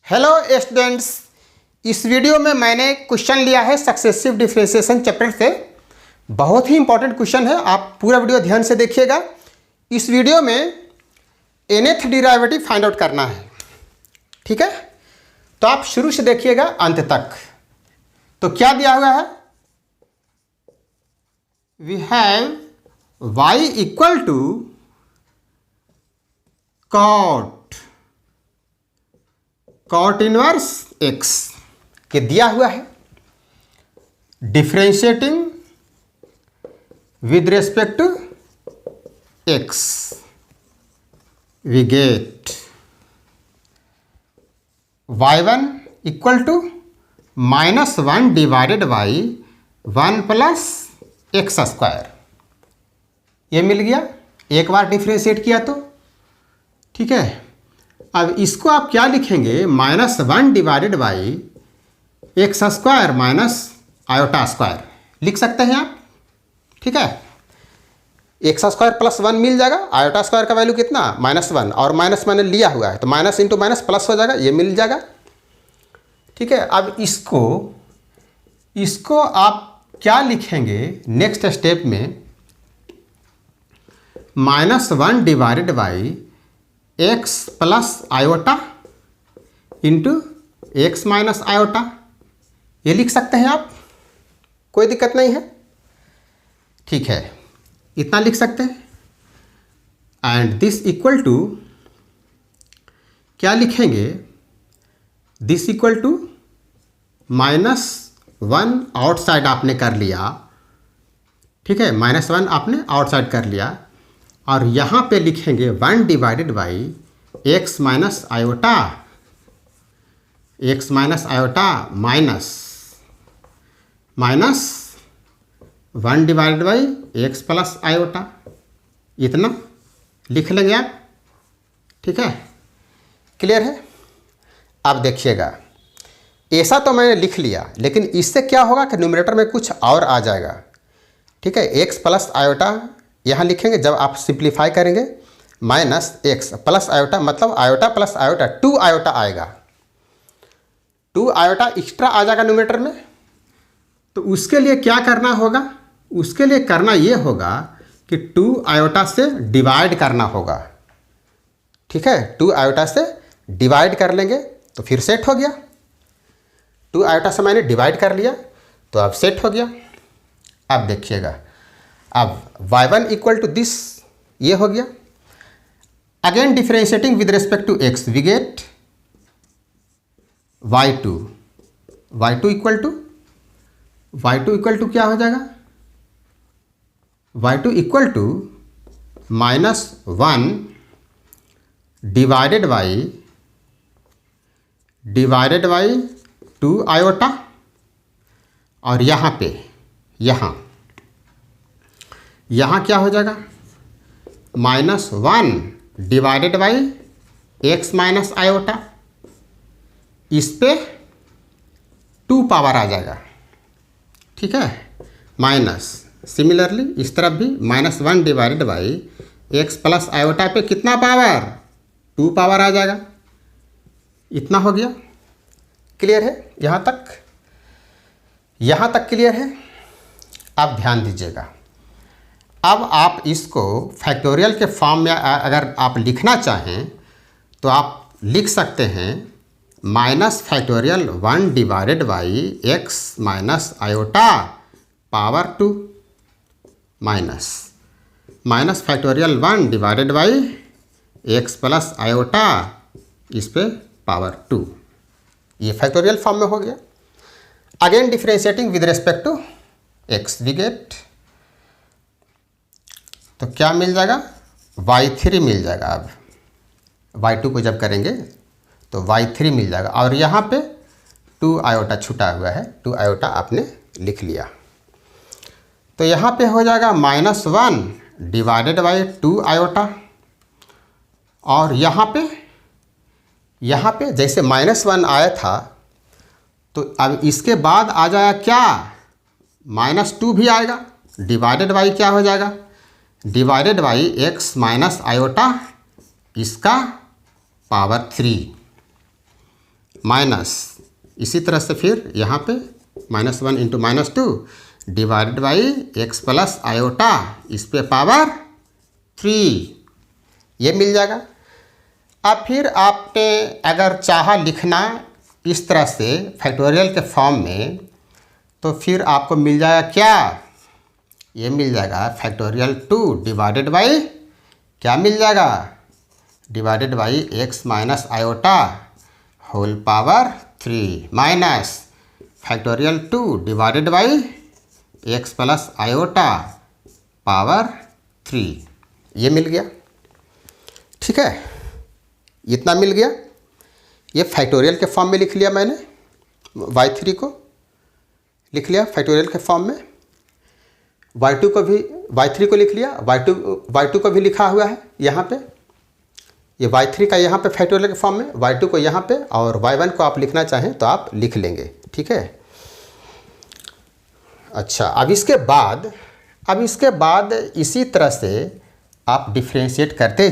Hello students, इस video में मैंने क्वेश्चन लिया है सक्सेसिव डिफरेंशिएशन चैप्टर से। बहुत ही इंपॉर्टेंट क्वेश्चन है, आप पूरा वीडियो ध्यान से देखिएगा। इस वीडियो में nth डिराइवेटिव फाइंड आउट करना है, ठीक है। तो आप शुरू से देखिएगा अंत तक। तो क्या दिया हुआ है, we have y equal to cot inverse x के दिया हुआ है। Differentiating with respect to x we get y1 equal to -1 divided by 1 plus x square. ये मिल गया, एक बार डिफरेंशिएट किया तो ठीक है। अब इसको आप क्या लिखेंगे, -1 divided by x square minus iota square लिख सकते हैं आप, ठीक है। एक्स स्क्वायर प्लस 1 मिल जाएगा, आयोटा स्क्वायर का वैल्यू कितना -1, और माइनस मैंने लिया हुआ है तो माइनस इंटू माइनस प्लस हो जाएगा, ये मिल जाएगा, ठीक है। अब इसको आप क्या लिखेंगे नेक्स्ट स्टेप में, -1 divided by x plus iota into x minus iota, ये लिख सकते हैं आप, कोई दिक्कत नहीं है, ठीक है। इतना लिख सकते हैं। एंड दिस इक्वल टू क्या लिखेंगे, दिस इक्वल टू -1 आउटसाइड आपने कर लिया, ठीक है। -1 आपने आउटसाइड कर लिया, और यहाँ पे लिखेंगे 1 divided by x minus iota minus 1 divided by x plus iota, इतना लिख लेंगे आप, ठीक है। क्लियर है। अब देखिएगा, ऐसा तो मैंने लिख लिया, लेकिन इससे क्या होगा कि न्यूमरेटर में कुछ और आ जाएगा, ठीक है। एक्स प्लस आयोटा यहाँ लिखेंगे, जब आप सिंप्लीफाई करेंगे माइनस एक्स प्लस आयोटा, मतलब आयोटा प्लस आयोटा 2 आयोटा आएगा, 2 आयोटा एक्स्ट्रा आ जाएगा न्यूमरेटर में। तो उसके लिए क्या करना होगा, उसके लिए करना ये होगा कि 2 आयोटा से डिवाइड करना होगा, ठीक है। 2 आयोटा से डिवाइड कर लेंगे तो फिर सेट हो गया। 2 आयोटा से मैंने डिवाइड कर लिया तो अब सेट हो गया। अब देखिएगा, अब y1 इक्वल टू दिस, ये हो गया। Again differentiating with respect to x we get y2 equal to क्या हो जाएगा, y2 equal to -1 divided by 2 iota, और यहाँ क्या हो जाएगा, -1 divided by x minus iota, इस पे 2 पावर आ जाएगा, ठीक है। माइनस सिमिलरली इस तरफ भी -1 divided by x plus iota पे कितना पावर, 2 पावर आ जाएगा, इतना हो गया। क्लियर है यहाँ तक क्लियर है। अब ध्यान दीजिएगा, अब आप इसको फैक्टोरियल के फॉर्म में अगर आप लिखना चाहें तो आप लिख सकते हैं -1 divided by x minus iota power 2 -1 divided by x plus iota इस पे पावर 2, ये फैक्टोरियल फॉर्म में हो गया। Again differentiating with respect to x we get, तो क्या मिल जाएगा, y3 मिल जाएगा। अब y2 को जब करेंगे तो y3 मिल जाएगा, और यहाँ पे 2 आयोटा छूटा हुआ है, 2 आयोटा आपने लिख लिया। तो यहाँ पे हो जाएगा -1 डिवाइडेड बाई 2 आयोटा, और यहाँ पे जैसे -1 आया था तो अब इसके बाद आ जाएगा क्या, -2 भी आएगा, डिवाइडेड बाई क्या हो जाएगा, divided by x minus iota इसका पावर 3, माइनस इसी तरह से फिर यहाँ पे -1 into -2 divided by x plus iota इस पे पावर 3 ये मिल जाएगा। अब फिर आपने अगर चाहा लिखना इस तरह से फैक्टोरियल के फॉर्म में तो फिर आपको मिल जाएगा क्या, ये मिल जाएगा फैक्टोरियल 2 डिवाइडेड बाई क्या मिल जाएगा, divided by x minus iota whole power 3 minus factorial 2 divided by x plus iota power 3 ये मिल गया। ठीक है, इतना मिल गया। ये फैक्टोरियल के फॉर्म में लिख लिया मैंने, y3 को लिख लिया फैक्टोरियल के फॉर्म में, y2 को भी y3 को लिख लिया, y2 को भी लिखा हुआ है यहाँ पे, ये y3 का यहाँ पे फैक्टोरियल के फॉर्म में, y2 को यहाँ पे, और y1 को आप लिखना चाहें तो आप लिख लेंगे। ठीक है, अच्छा अब इसके बाद इसी तरह से आप डिफ्रेंशिएट करते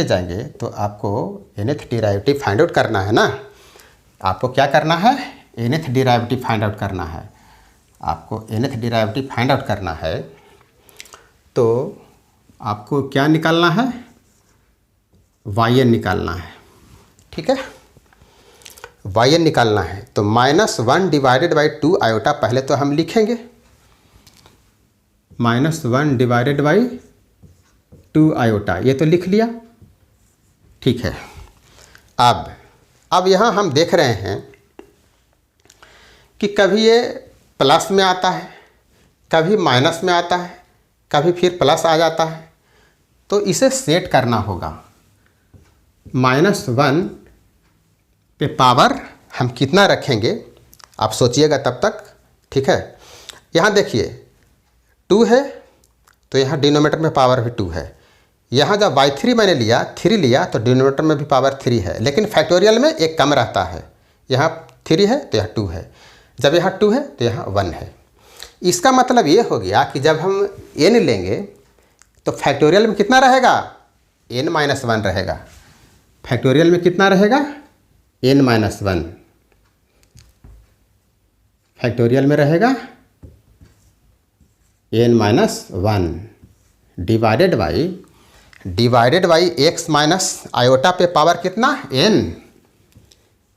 जाएंगे तो आपको nth डेरिवेटिव फाइंड आउट करना है ना। आपको क्या करना है, nth डेरिवेटिव फाइंड आउट करना है। आपको nth डेरिवेटिव फाइंड आउट करना है तो आपको क्या निकालना है, yn निकालना है। ठीक है, yn निकालना है तो -1 डिवाइडेड बाई 2 आयोटा पहले तो हम लिखेंगे, -1 डिवाइडेड बाई 2 आयोटा ये तो लिख लिया। ठीक है, अब यहाँ हम देख रहे हैं कि कभी ये प्लस में आता है, कभी माइनस में आता है, कभी फिर प्लस आ जाता है, तो इसे सेट करना होगा। -1 पे पावर हम कितना रखेंगे आप सोचिएगा तब तक। ठीक है, यहाँ देखिए 2 है तो यहाँ डिनोमिनेटर में पावर भी 2 है। यहाँ जब y3 मैंने लिया 3 लिया तो डिनोमिनेटर में भी पावर 3 है, लेकिन फैक्टोरियल में एक कम रहता है, यहाँ 3 है तो यहाँ 2 है, जब यहाँ 2 है तो यहाँ 1 है। इसका मतलब ये हो गया कि जब हम n लेंगे तो फैक्टोरियल में कितना रहेगा, n-1 रहेगा। फैक्टोरियल में कितना रहेगा, n-1 फैक्टोरियल में रहेगा n-1 divided by x minus iota पे पावर कितना n,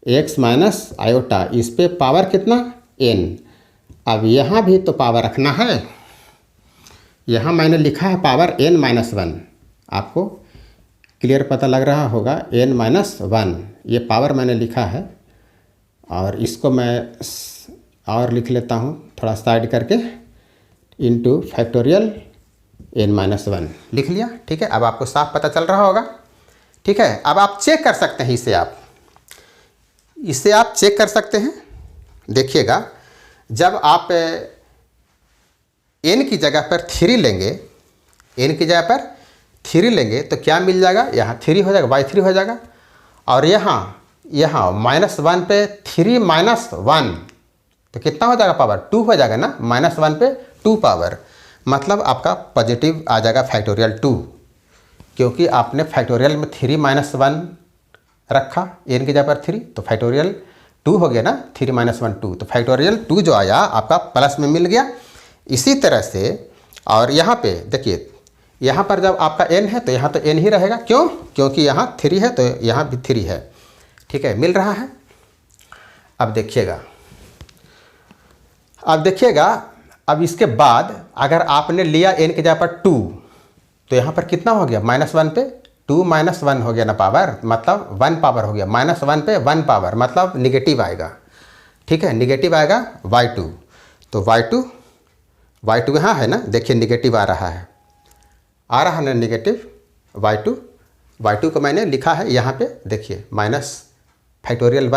एक्स माइनस आयोटा इस पे पावर कितना n। अब यहाँ भी तो पावर रखना है, यहाँ मैंने लिखा है पावर n-1, आपको क्लियर पता लग रहा होगा n-1 ये पावर मैंने लिखा है, और इसको मैं और लिख लेता हूँ थोड़ा साइड करके, इंटू फैक्टोरियल n-1 लिख लिया। ठीक है, अब आपको साफ पता चल रहा होगा। ठीक है, अब आप चेक कर सकते हैं, इसे आप चेक कर सकते हैं। देखिएगा जब आप n की जगह पर 3 लेंगे, तो क्या मिल जाएगा, यहाँ 3 हो जाएगा, y3 हो जाएगा, और यहाँ -1 पे 3 -1 तो कितना हो जाएगा पावर 2 हो जाएगा ना, -1 पे 2 पावर, मतलब आपका पॉजिटिव आ जाएगा फैक्टोरियल 2, क्योंकि आपने फैक्टोरियल में 3 -1 रखा n की जगह पर 3, तो फैक्टोरियल 2 हो गया ना, 3 -1 2, तो फैक्टोरियल 2 जो आया आपका प्लस में मिल गया। इसी तरह से और यहाँ पे देखिए, यहाँ पर जब आपका n है तो यहाँ तो n ही रहेगा, क्यों, क्योंकि यहाँ 3 है तो यहाँ भी 3 है। ठीक है, मिल रहा है। अब देखिएगा अब इसके बाद अगर आपने लिया n की जगह पर 2 तो यहाँ पर कितना हो गया, -1 पे 2 -1 हो गया ना पावर, मतलब 1 पावर हो गया, -1 पे 1 पावर मतलब निगेटिव आएगा। ठीक है, निगेटिव आएगा y2, तो y2 यहाँ है ना, देखिए निगेटिव आ रहा है ना निगेटिव y2 को मैंने लिखा है यहाँ पे, देखिए माइनस फैक्टोरियल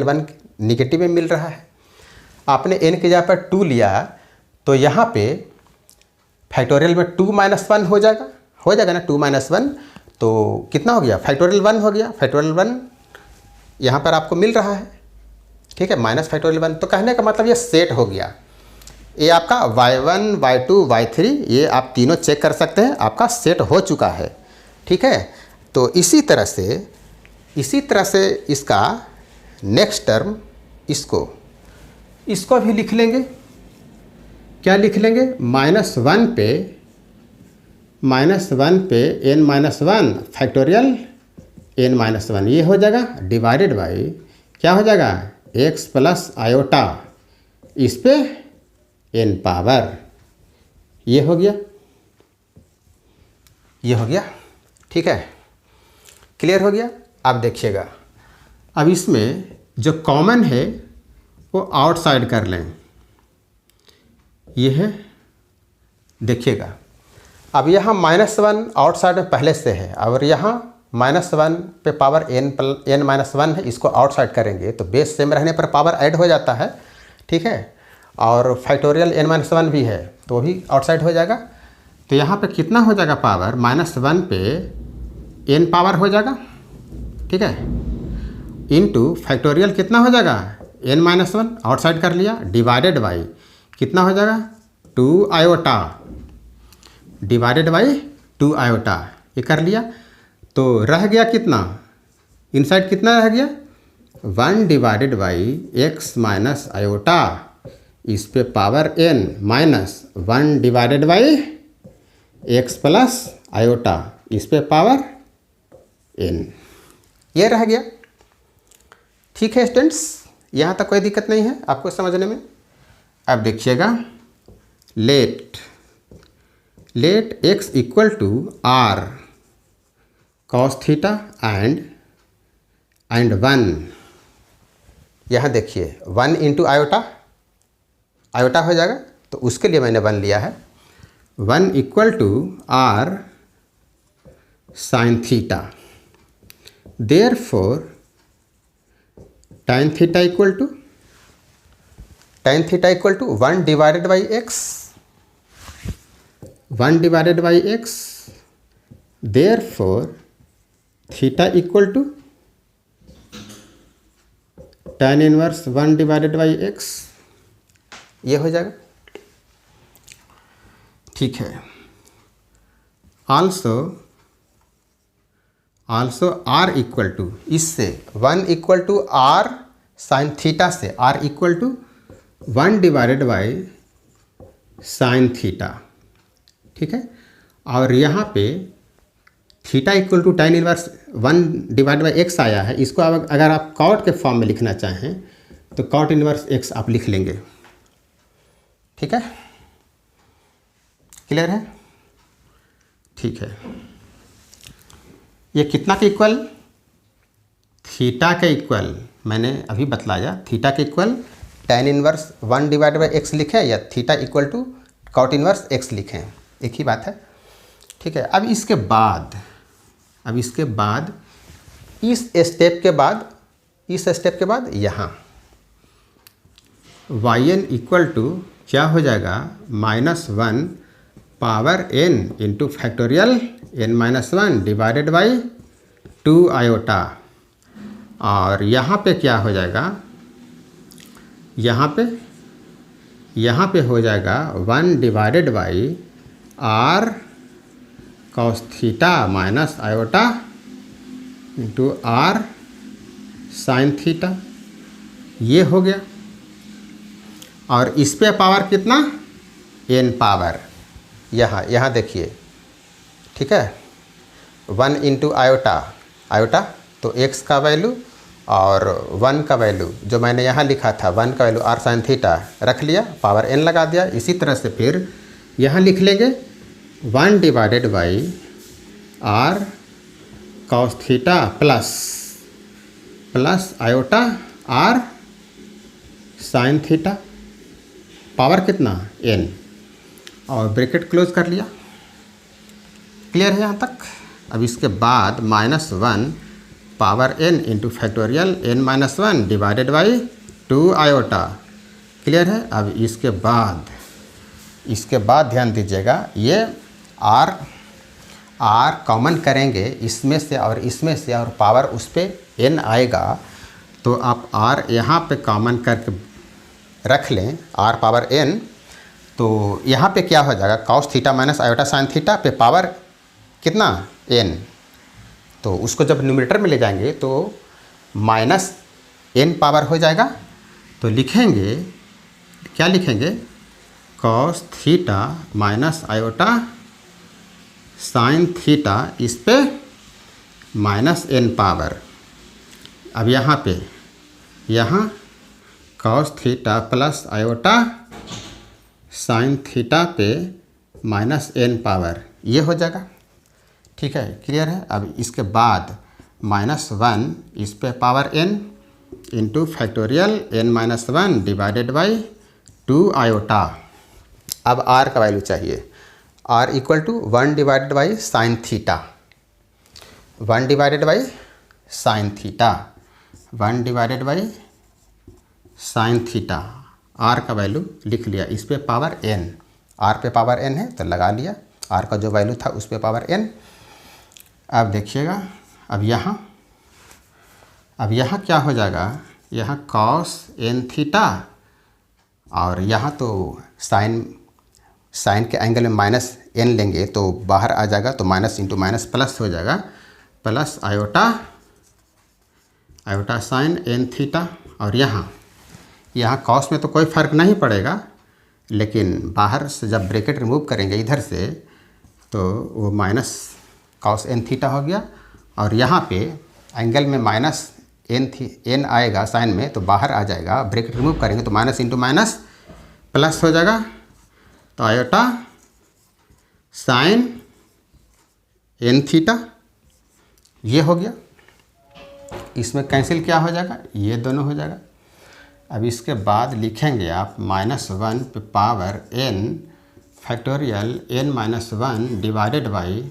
1 निगेटिव में मिल रहा है। आपने n की जगह पर 2 लिया तो यहाँ पे फैक्टोरियल में 2 -1 हो जाएगा ना, 2 -1 तो कितना हो गया, फैक्टोरियल 1 हो गया, फैक्टोरियल 1 यहाँ पर आपको मिल रहा है। ठीक है, माइनस फैक्टोरियल 1, तो कहने का मतलब ये सेट हो गया। ये आपका y1 y2 y3 ये आप तीनों चेक कर सकते हैं, आपका सेट हो चुका है। ठीक है, तो इसी तरह से इसका नेक्स्ट टर्म इसको भी लिख लेंगे। क्या लिख लेंगे? -1 पे n-1 फैक्टोरियल n-1 ये हो जाएगा, डिवाइडेड बाई क्या हो जाएगा? x प्लस आयोटा इस पे n पावर। ये हो गया, ठीक है, क्लियर हो गया। अब देखिएगा, अब इसमें जो कॉमन है वो आउटसाइड कर लें। ये है, देखिएगा, अब यहाँ -1 आउटसाइड में पहले से है और यहाँ -1 पे पावर n-1 है, इसको आउटसाइड करेंगे तो बेस सेम रहने पर पावर ऐड हो जाता है, ठीक है। और फैक्टोरियल n-1 भी है तो वो भी आउटसाइड हो जाएगा। तो यहाँ पे कितना हो जाएगा पावर? -1 पे n पावर हो जाएगा, ठीक है, इनटू फैक्टोरियल कितना हो जाएगा? n-1 आउटसाइड कर लिया, डिवाइडेड बाई कितना हो जाएगा? 2 आयोटा, डिवाइडेड बाई 2 आयोटा, ये कर लिया। तो रह गया कितना? इनसाइड कितना रह गया? 1 divided by x minus iota इस पे power n minus 1 divided by x plus iota इस पे पावर n, ये रह गया। ठीक है स्टूडेंट्स, यहाँ तक कोई दिक्कत नहीं है आपको समझने में। अब देखिएगा, let x equal to r cos theta and 1, यहाँ देखिए 1 इंटू आयोटा हो जाएगा, तो उसके लिए मैंने 1 लिया है। 1 equal to r sine theta, therefore tan theta equal to 1 divided by x, 1 divided by x, therefore theta equal to tan inverse 1 divided by x, ये हो जाएगा, ठीक है। आल्सो r इक्वल टू, इससे 1 equal to r sine theta से r equal to 1 divided by sine theta, ठीक है। और यहाँ पे theta equal to tan inverse 1 divide by x आया है, इसको अगर आप कॉट के फॉर्म में लिखना चाहें तो कॉट इनवर्स x आप लिख लेंगे, ठीक है, क्लियर है, ठीक है। ये कितना के इक्वल? थीटा के इक्वल, मैंने अभी बतलाया, थीटा के equal tan inverse 1 divide by x लिखें या theta equal to cot inverse x लिखें, एक ही बात है, ठीक है। अब इसके बाद इस स्टेप के बाद यहाँ yn इक्वल टू क्या हो जाएगा? -1 power n into factorial n-1 divided by 2 iota, और यहाँ पे क्या हो जाएगा? यहाँ पे हो जाएगा 1 divided by r cos theta minus iota into r sine theta, ये हो गया। और इस पे पावर कितना? n पावर, यहाँ देखिए, ठीक है, 1 इंटू आयोटा तो x का वैल्यू और 1 का वैल्यू जो मैंने यहाँ लिखा था 1 का वैल्यू r साइन थीटा रख लिया, पावर n लगा दिया। इसी तरह से फिर यहाँ लिख लेंगे 1 divided by r cos theta plus iota r sine theta, power कितना? n, और ब्रैकेट क्लोज कर लिया, क्लियर है यहाँ तक। अब इसके बाद -1 power n into factorial n-1 divided by 2 iota, clear है। अब इसके बाद ध्यान दीजिएगा, ये r कॉमन करेंगे इसमें से और पावर उस पर n आएगा, तो आप r यहाँ पे कॉमन करके रख लें, r पावर n, तो यहाँ पे क्या हो जाएगा? cos theta minus iota sine theta पे पावर कितना? n, तो उसको जब न्यूमरेटर में ले जाएंगे तो माइनस n पावर हो जाएगा। तो लिखेंगे, क्या लिखेंगे, cos theta minus iota sine theta, इस पे माइनस n पावर। अब यहाँ पे cos theta plus iota sine theta पे माइनस n पावर, ये हो जाएगा। ठीक है, क्लियर है। अब इसके बाद -1 इस पे power n into factorial n-1 divided by 2 iota. अब r का वैल्यू चाहिए, r equal to 1 divided by sine theta, 1 divided by sine theta, 1 divided by sine theta. r का वैल्यू लिख लिया, इस पे पावर n, r पे पावर n है तो लगा लिया, r का जो वैल्यू था उस पे पावर n। अब देखिएगा, अब यहाँ क्या हो जाएगा, यहाँ cos n थीटा और यहाँ तो साइन के एंगल में माइनस n लेंगे तो बाहर आ जाएगा, तो माइनस इंटू माइनस प्लस हो जाएगा, plus iota sine n theta. और यहाँ cos में तो कोई फ़र्क नहीं पड़ेगा, लेकिन बाहर से जब ब्रैकेट रिमूव करेंगे इधर से तो वो माइनस cos n थीटा हो गया। और यहाँ पे एंगल में माइनस n आएगा साइन में, तो बाहर आ जाएगा, ब्रैकेट रिमूव करेंगे तो माइनस इंटू माइनस प्लस हो जाएगा, तो आयोटा साइन n थीटा ये हो गया। इसमें कैंसिल क्या हो जाएगा, ये दोनों हो जाएगा। अब इसके बाद लिखेंगे आप -1 पे power n factorial n-1 divided by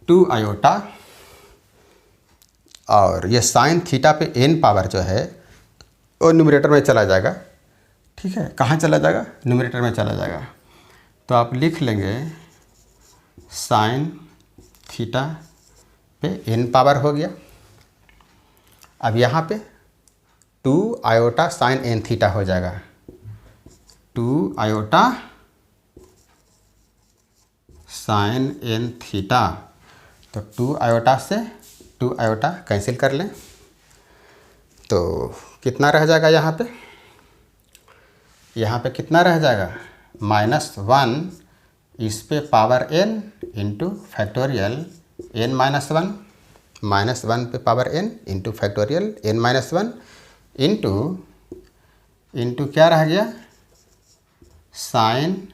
2 iota, और ये साइन थीटा पे n पावर जो है वो न्यूमरेटर में चला जाएगा। ठीक है, कहाँ चला जाएगा, न्यूमरेटर में चला जाएगा। तो आप लिख लेंगे साइन थीटा पे n पावर हो गया। अब यहाँ पे 2 आयोटा साइन n थीटा हो जाएगा, 2 आयोटा साइन n थीटा। तो 2 आयोटा से 2 आयोटा कैंसिल कर लें, तो कितना रह जाएगा, यहाँ पे कितना रह जाएगा, -1 इस पे power n into factorial n-1, -1 पे power n into factorial n-1 into क्या रह गया, साइन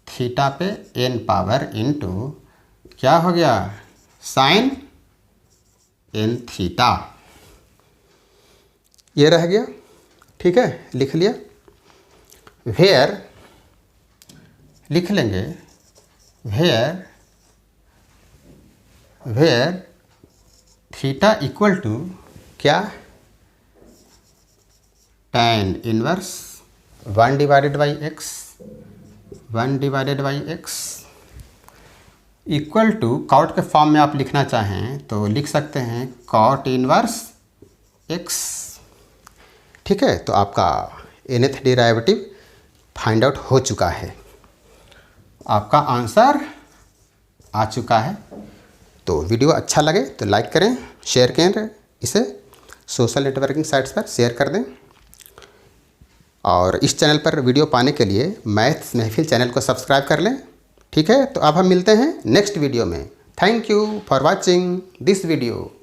थीटा पे n पावर इंटू क्या हो गया, साइन n थीटा, ये रह गया। ठीक है, लिख लिया। वेयर लिख लेंगे, वेयर थीटा इक्वल टू क्या, tan inverse 1 divided by x, 1 divided by x equal to, cot के फॉर्म में आप लिखना चाहें तो लिख सकते हैं कॉट इनवर्स x। ठीक है, तो आपका nth डेरिवेटिव फाइंड आउट हो चुका है, आपका आंसर आ चुका है। तो वीडियो अच्छा लगे तो लाइक करें, शेयर करें, इसे सोशल नेटवर्किंग साइट्स पर शेयर कर दें, और इस चैनल पर वीडियो पाने के लिए मैथ्स महफिल चैनल को सब्सक्राइब कर लें। ठीक है, तो अब हम मिलते हैं नेक्स्ट वीडियो में। Thank you for watching this video.